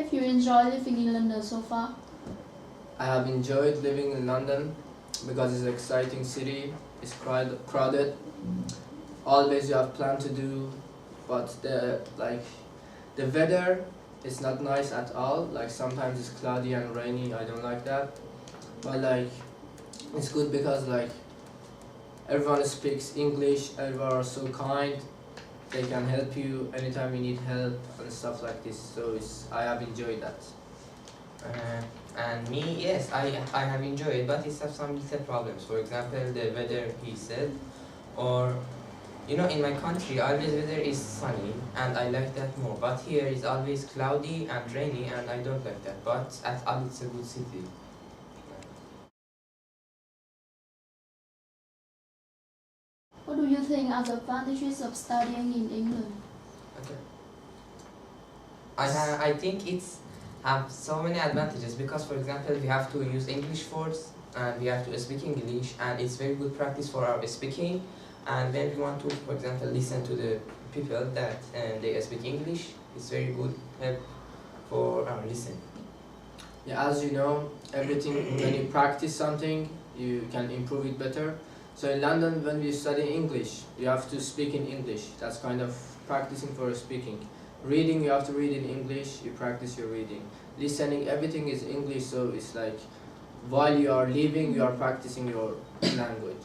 Have you enjoyed living in London so far? I have enjoyed living in London because it's an exciting city, it's crowded, always you have plan to do, but the weather is not nice at all. Like sometimes it's cloudy and rainy, I don't like that. But it's good because everyone speaks English, everyone are so kind, they can help you anytime you need help and stuff like this. So I have enjoyed that. And me, yes, I have enjoyed, but it has some little problems. For example, the weather, he said, or in my country, always weather is sunny, and I like that more. But here is always cloudy and rainy, and I don't like that. But at all, it's a good city. What do you think are the advantages of studying in England? Okay. I think it's have so many advantages because, for example, we have to use English words and we have to speak English, and it's very good practice for our speaking. And when we want to, for example, listen to the people that they speak English, it's very good help for our listening. Yeah, as you know, everything when you practice something, you can improve it better. So in London, when we study English, you have to speak in English. That's kind of practicing for speaking. Reading, you have to read in English, you practice your reading. Listening, everything is English, so it's like while you are living, you are practicing your language.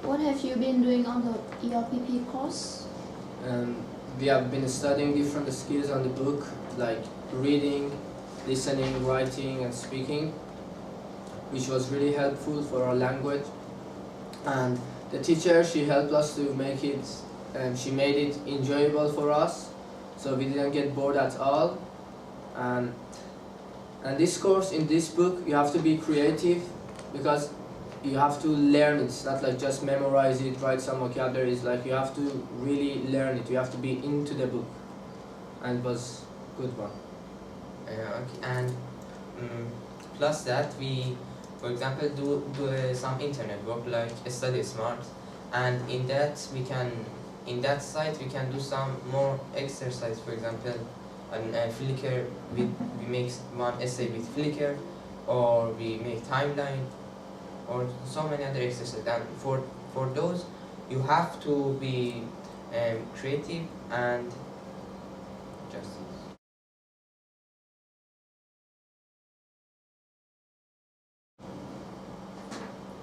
What have you been doing on the ELPP course? We have been studying different skills on the book, like reading, listening, writing, and speaking, which was really helpful for our language. And the teacher, she helped us to make it, she made it enjoyable for us, so we didn't get bored at all. And this course, in this book, you have to be creative because you have to learn it. It's not like just memorize it, write some vocabulary. It's like you have to really learn it. You have to be into the book, and it was a good one. Okay. And plus that, we, for example, do some internet work like Study Smart, and in that site we can do some more exercise. For example, on Flickr, we make one essay with Flickr, or we make timeline, or so many other exercises. And for those, you have to be creative and just.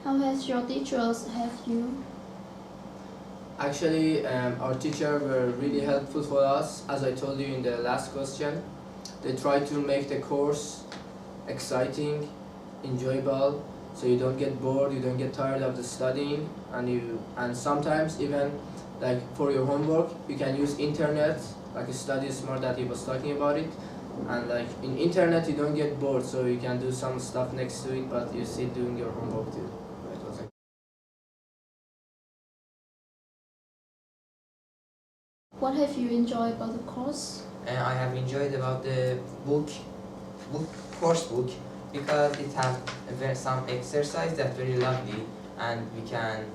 How has your teachers helped you? Actually, our teachers were really helpful for us. As I told you in the last question, they try to make the course exciting, enjoyable, so you don't get bored, you don't get tired of the studying, and sometimes even like for your homework, you can use internet, like a Study Smart that he was talking about it, and like in internet you don't get bored, so you can do some stuff next to it, but you're still doing your homework too. What have you enjoyed about the course? I have enjoyed about the course book, because it has some exercise that's very lovely, and we can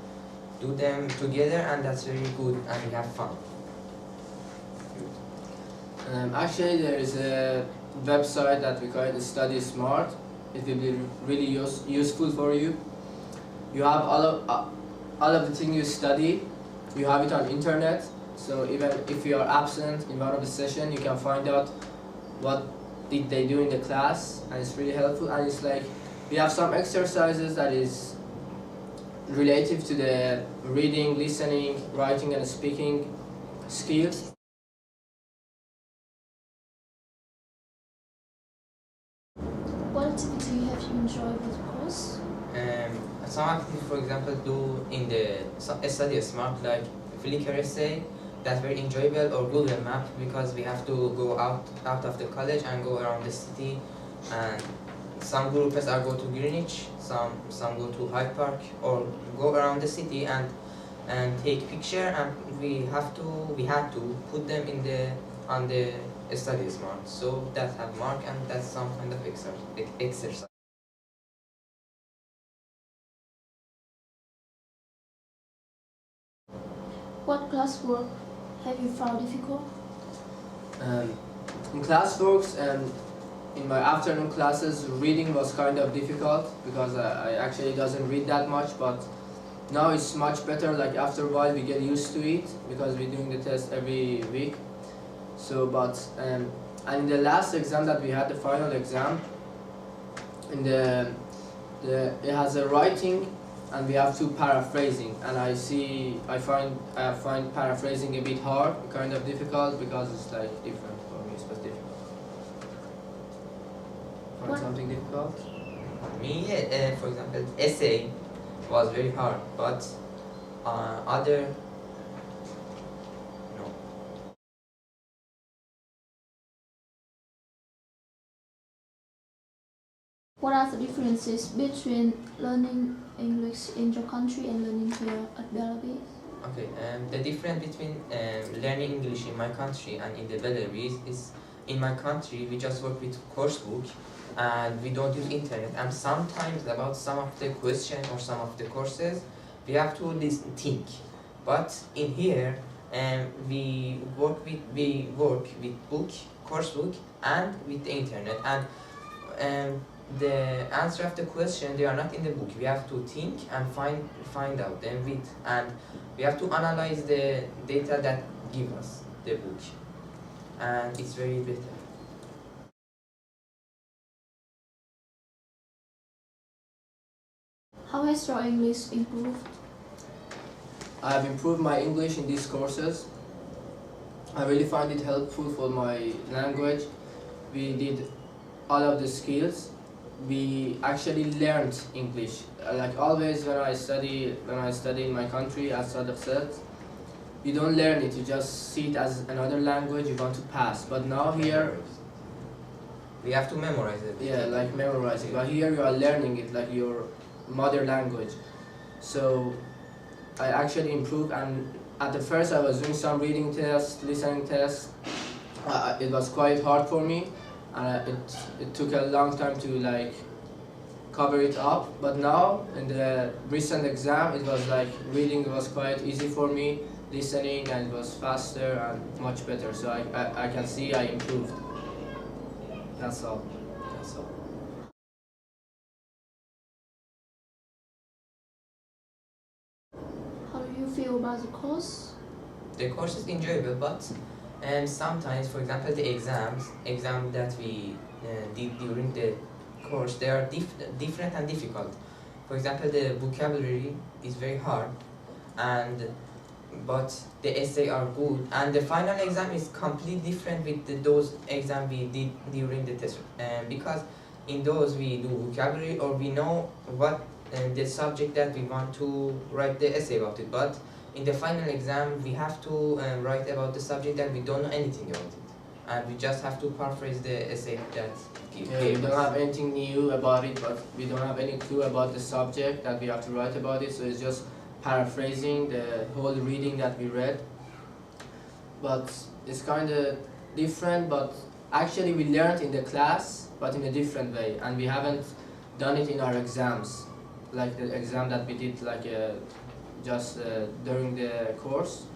do them together, and that's very good, and we have fun. Actually, there is a website that we call it Study Smart. It will be really useful for you. You have all of the things you study, you have it on internet. So even if you are absent in one of the sessions, you can find out what did they do in the class, and it's really helpful. And it's like we have some exercises that is relative to the reading, listening, writing, and speaking skills. What activity have you enjoyed with the course? Some activities, for example, do in the Study Smart, like Flickr essay, that's very enjoyable, or Google Map, because we have to go out of the college and go around the city, and some groups are go to Greenwich, some go to Hyde Park, or go around the city and take picture, and we had to put them on the Study Smart, so that have mark, and that's some kind of exercise. What classwork have you found difficult? In classworks and in my afternoon classes, reading was kind of difficult because I actually doesn't read that much, but now it's much better. Like after a while we get used to it because we're doing the test every week. So and in the last exam that we had, the final exam, in it has a writing and we have to paraphrasing, and I find paraphrasing a bit hard, kind of difficult because it's like different for me. It was difficult. Find What? something difficult? Me, for example, essay was very hard, but other no. What are the differences between learning English in your country and learning here at Belarus? Okay, the difference between learning English in my country and in the Belarus is, in my country we just work with course book and we don't use internet, and sometimes about some of the questions or some of the courses we have to think. But in here we work with book, course book, and with the internet, and the answer of the question, they are not in the book. We have to think and find out them with, and we have to analyze the data that give us the book, and it's very better. How has your English improved? I have improved my English in these courses. I really find it helpful for my language. We did all of the skills. We actually learned English. Like always when I study in my country, as Sadr said, you don't learn it, you just see it as another language you want to pass. But now here, We have to memorize it. yeah, like memorizing. But here you are learning it like your mother language. So I actually improved, and at the first I was doing some reading tests, listening tests. It was quite hard for me, and it took a long time to like cover it up. But now in the recent exam, it was like reading was quite easy for me, listening and it was faster and much better. So I can see I improved. That's all. That's all. How do you feel about the course? The course is enjoyable, but sometimes, for example, the exam that we did during the course, they are different and difficult. For example, the vocabulary is very hard, but the essay are good, and the final exam is completely different with those exams we did during the test, because in those we do vocabulary, or we know what the subject that we want to write the essay about it, but in the final exam we have to write about the subject that we don't know anything about it, and we just have to paraphrase the essay that Yeah, we don't have anything new about it, but we don't have any clue about the subject that we have to write about it, so it's just paraphrasing the whole reading that we read. But it's kind of different, but actually we learned in the class, but in a different way, and we haven't done it in our exams, like the exam that we did like just during the course.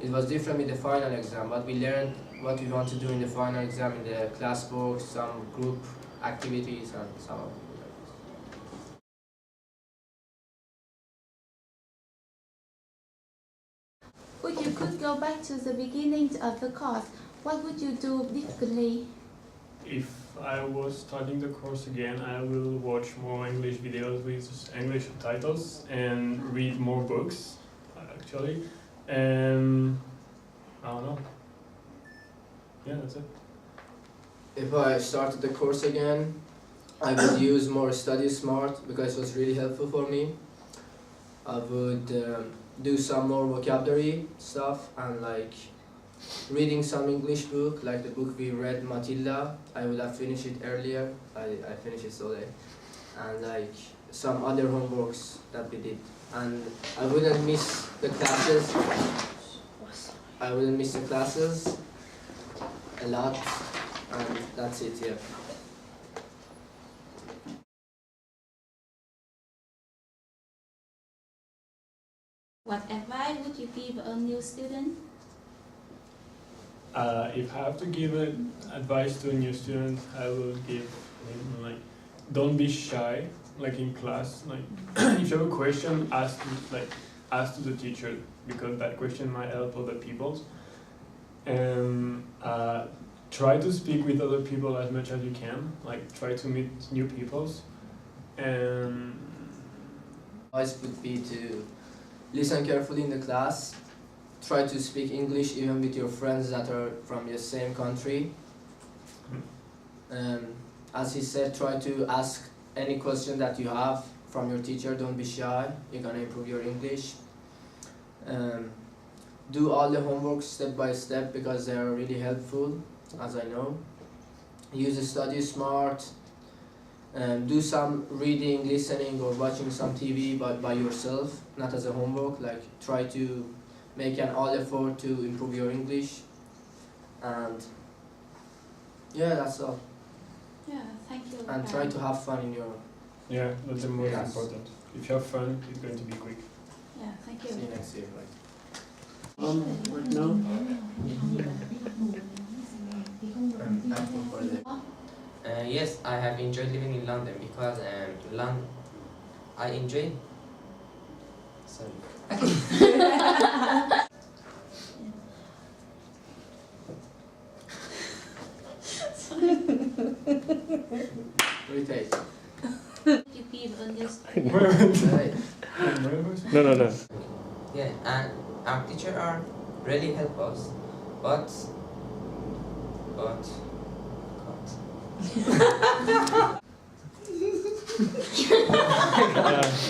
It was different with the final exam, but we learned what we want to do in the final exam in the class books, some group activities and so on. If you could go back to the beginning of the course, what would you do differently? If I was starting the course again, I will watch more English videos with English subtitles and read more books, actually. And I don't know. Yeah, that's it. If I started the course again, I would use more Study Smart because it was really helpful for me. I would do some more vocabulary stuff and like reading some English book, like the book we read, Matilda. I would have finished it earlier. I finished it so late. And like some other homeworks that we did. And I wouldn't miss the classes. I wouldn't miss the classes a lot. And that's it, yeah. What advice would you give a new student? If I have to give advice to a new student, I will give him like, don't be shy. Like in class, like if you have a question, ask to the teacher, because that question might help other people. And try to speak with other people as much as you can. Like try to meet new peoples. And Advice would be to listen carefully in the class, try to speak English even with your friends that are from your same country. As he said, try to ask any question that you have from your teacher. Don't be shy, you're gonna improve your English. Do all the homework step by step because they are really helpful, as I know. Use the Study Smart. Do some reading, listening, or watching some TV by yourself, not as a homework. Like try to make an all effort to improve your English. And yeah, that's all. Yeah, thank you. And try to have fun in your. yeah, that's the most Yes. important. If you have fun, it's going to be quick. Yeah, thank See you. you next year. Right? Right now. Yes, I have enjoyed living in London because I enjoy. Sorry. Retake. You give a new student. Right. No. Yeah, and our teachers are really help us, but Yeah.